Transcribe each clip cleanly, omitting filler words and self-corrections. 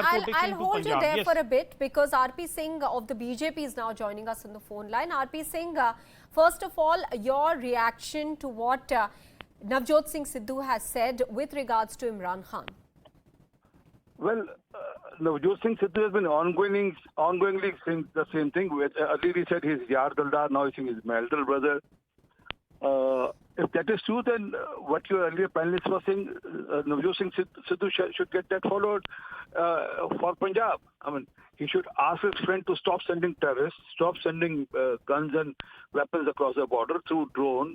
I'll hold you there for a bit, because RP Singh of the BJP is now joining us on the phone line. RP Singh, first of all, your reaction to what Navjot Singh Sidhu has said with regards to Imran Khan. Well, Navjot Singh Sidhu has been ongoingly saying the same thing. Earlier he said he's Yar Daldar, now he's saying he's my elder brother. If that is true, then what your earlier panelists were saying, Navjot Singh Sidhu should get that followed for Punjab. I mean, he should ask his friend to stop sending terrorists, stop sending guns and weapons across the border through drone,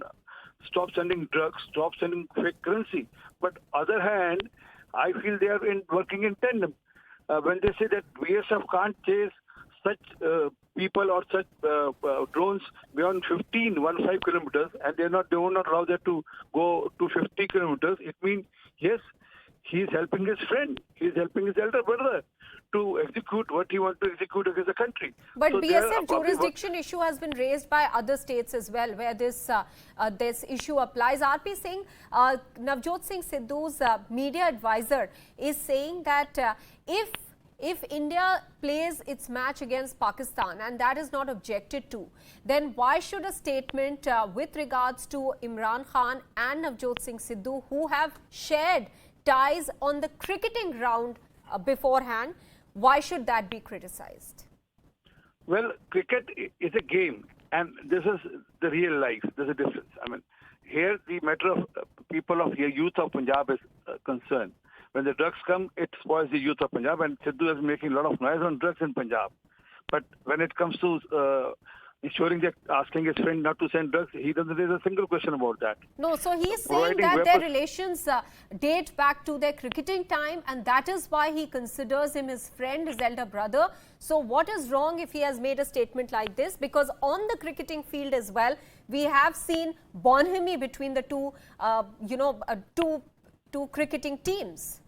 stop sending drugs, stop sending fake currency. But other hand, I feel they are working in tandem. When they say that BSF can't chase such people or such drones beyond 15 kilometers, and they will not allow that to go to 50 kilometers, it means, yes, he is helping his friend, he is helping his elder brother to execute what he wants to execute against the country. But so BSF jurisdiction issue has been raised by other states as well, where this issue applies. RP Singh, Navjot Singh Sidhu's media advisor is saying that if India plays its match against Pakistan and that is not objected to, then why should a statement with regards to Imran Khan and Navjot Singh Sidhu, who have shared ties on the cricketing ground beforehand, why should that be criticized? Well, cricket is a game, and this is the real life. There's a difference. I mean, here the matter of people of your youth of Punjab is concerned. When the drugs come, it spoils the youth of Punjab, and Sidhu is making a lot of noise on drugs in Punjab. But when it comes to ensuring that asking his friend not to send drugs, he doesn't raise a single question about that. No, so he's saying that their relations date back to their cricketing time, and that is why he considers him his friend, his elder brother. So what is wrong if he has made a statement like this? Because on the cricketing field as well, we have seen bonhomie between the two, two cricketing teams.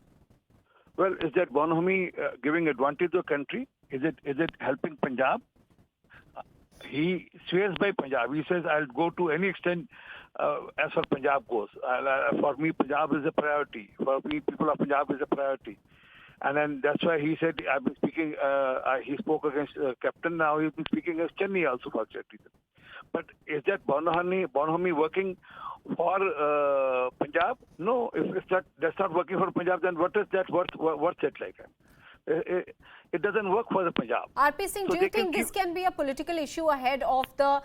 Well, is that bonhomie giving advantage to the country? Is it helping Punjab? He swears by Punjab. He says, I'll go to any extent as far Punjab goes. For me, Punjab is a priority. For me, people of Punjab is a priority. And then that's why he said, I've been speaking, he spoke against captain, now he's been speaking against Chennai also for that reason. But is that bonhomie working for Punjab? No, if that's not working for Punjab, then what is that? What's it like? It doesn't work for the Punjab. RP Singh, do you think this can be a political issue ahead of the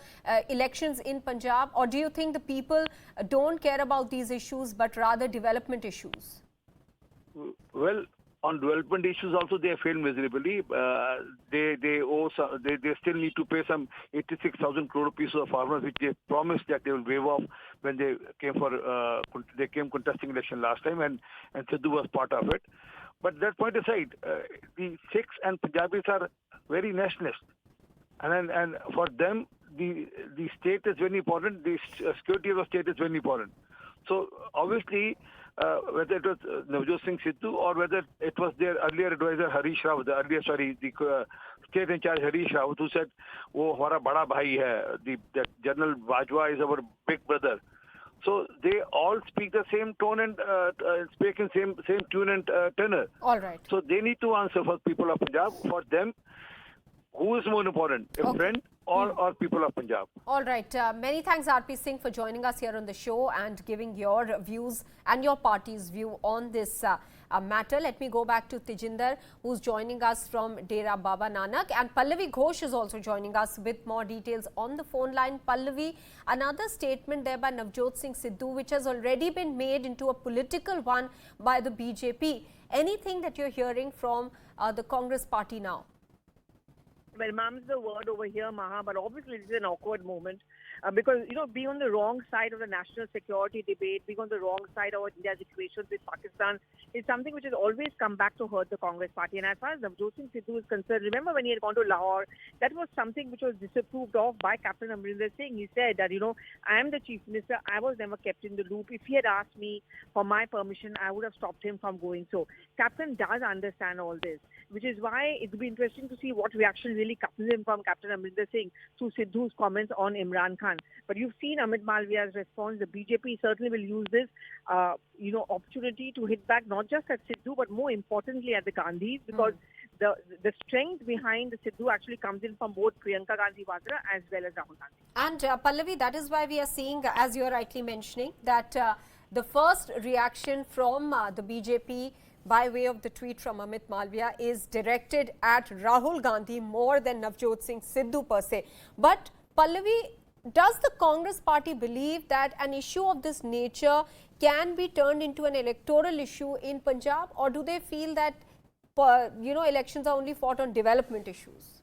elections in Punjab, or do you think the people don't care about these issues but rather development issues? Well, on development issues also they have failed miserably. They still need to pay some 86,000 crore rupees to the farmers, which they promised that they will waive off when they came contesting election last time, and Sidhu was part of it. But that point aside, the Sikhs and Punjabis are very nationalist, and for them the state is very important. The security of the state is very important. So obviously, whether it was Navjot Singh Sidhu or whether it was their earlier advisor Harish Rawat, the state in charge Harish Rawat, who said, "Oh, hamara bada bhai hai." That General Bajwa is our big brother. So they all speak the same tone and speak in same tune and tenor. All right. So they need to answer for people of Punjab. For them, who is more important, a friend or people of Punjab? All right. Many thanks, RP Singh, for joining us here on the show and giving your views and your party's view on this matter. Let me go back to Tejinder, who's joining us from Dera Baba Nanak, and Pallavi Ghosh is also joining us with more details on the phone line. Pallavi, another statement there by Navjot Singh Sidhu, which has already been made into a political one by the BJP. Anything that you're hearing from the Congress party now? Well, ma'am's the word over here, Maha, but obviously this is an awkward moment because, being on the wrong side of the national security debate, being on the wrong side of India's equations with Pakistan is something which has always come back to hurt the Congress party. And as far as Navjot Singh Sidhu is concerned, remember when he had gone to Lahore, that was something which was disapproved of by Captain Amrinder Singh. He said that, I am the Chief Minister, I was never kept in the loop. If he had asked me for my permission, I would have stopped him from going. So Captain does understand all this, which is why it will be interesting to see what reaction really criticism from Captain Amrinder Singh through Sidhu's comments on Imran Khan. But you've seen Amit Malviya's response. The BJP certainly will use this, opportunity to hit back not just at Sidhu, but more importantly at the Gandhis, because the strength behind the Sidhu actually comes in from both Priyanka Gandhi Vadra as well as Rahul Gandhi. And Pallavi, that is why we are seeing, as you are rightly mentioning, that the first reaction from the BJP by way of the tweet from Amit Malviya is directed at Rahul Gandhi more than Navjot Singh Sidhu per se. But Pallavi, does the Congress party believe that an issue of this nature can be turned into an electoral issue in Punjab, or do they feel that elections are only fought on development issues?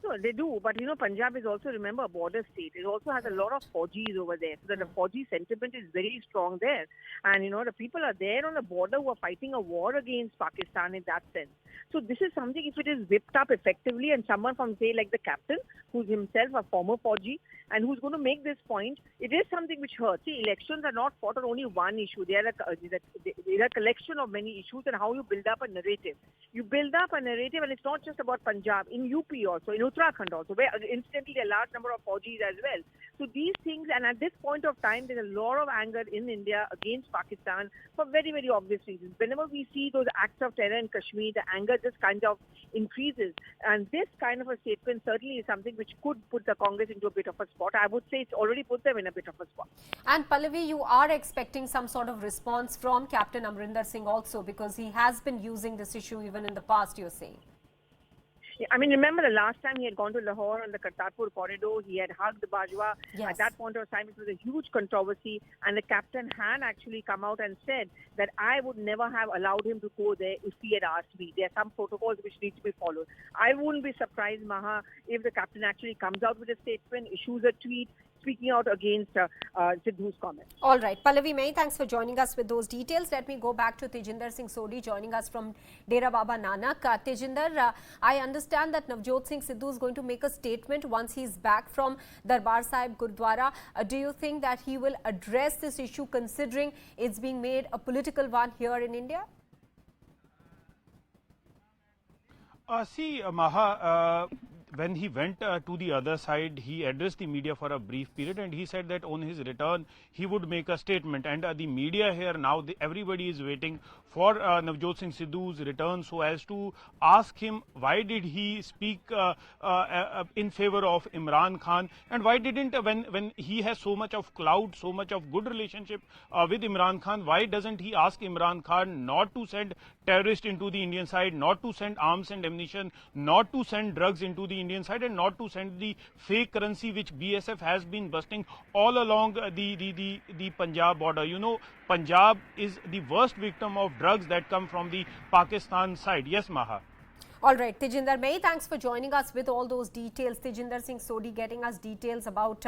No, they do. But, Punjab is also, remember, a border state. It also has a lot of Fauji's over there. So the Fauji sentiment is very strong there. And, the people are there on the border who are fighting a war against Pakistan in that sense. So this is something, if it is whipped up effectively, and someone from, say, like the captain, who's himself a former Fauji, and who's going to make this point, it is something which hurts. See, elections are not fought on only one issue. They are a collection of many issues, and how you build up a narrative. You build up a narrative, and it's not just about Punjab. In UP also, in Uttarakhand also, where incidentally a large number of Fauji's as well. So these things, and at this point of time, there's a lot of anger in India against Pakistan for very, very obvious reasons. Whenever we see those acts of terror in Kashmir, the anger just kind of increases. And this kind of a statement certainly is something which could put the Congress into a bit of a spot. I would say it's already put them in a bit of a spot. And Pallavi, you are expecting some sort of response from Captain Amrinder Singh also, because he has been using this issue even in the past, you're saying. I mean, remember the last time he had gone to Lahore on the Kartarpur corridor, he had hugged Bajwa. Yes. At that point of time, it was a huge controversy, and the captain had actually come out and said that I would never have allowed him to go there if he had asked me. There are some protocols which need to be followed. I wouldn't be surprised, Maha, if the captain actually comes out with a statement, issues a tweet, speaking out against Sidhu's comments. All right. Pallavi Mai, thanks for joining us with those details. Let me go back to Tejinder Singh Sodhi joining us from Dera Baba Nanak. Tejinder, I understand that Navjot Singh Sidhu is going to make a statement once he's back from Darbar Sahib Gurdwara. Do you think that he will address this issue, considering it's being made a political one here in India? Maha, when he went to the other side, he addressed the media for a brief period, and he said that on his return, he would make a statement. And the media here now, everybody is waiting for Navjot Singh Sidhu's return so as to ask him why did he speak in favor of Imran Khan, and why didn't, when he has so much of clout, so much of good relationship with Imran Khan, why doesn't he ask Imran Khan not to send terrorists into the Indian side, not to send arms and ammunition, not to send drugs into the Indian side, and not to send the fake currency which BSF has been busting all along the Punjab border. Punjab is the worst victim of drugs that come from the Pakistan side. Yes, Maha. All right, Tejinder Mai, thanks for joining us with all those details. Tejinder Singh Sodhi getting us details about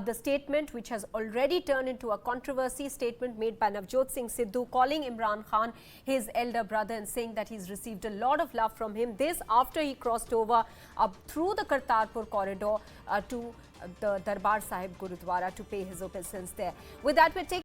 the statement which has already turned into a controversy, statement made by Navjot Singh Sidhu calling Imran Khan his elder brother and saying that he's received a lot of love from him. This after he crossed over through the Kartarpur corridor to the Darbar Sahib Gurudwara to pay his obeisance there. With that, we're taking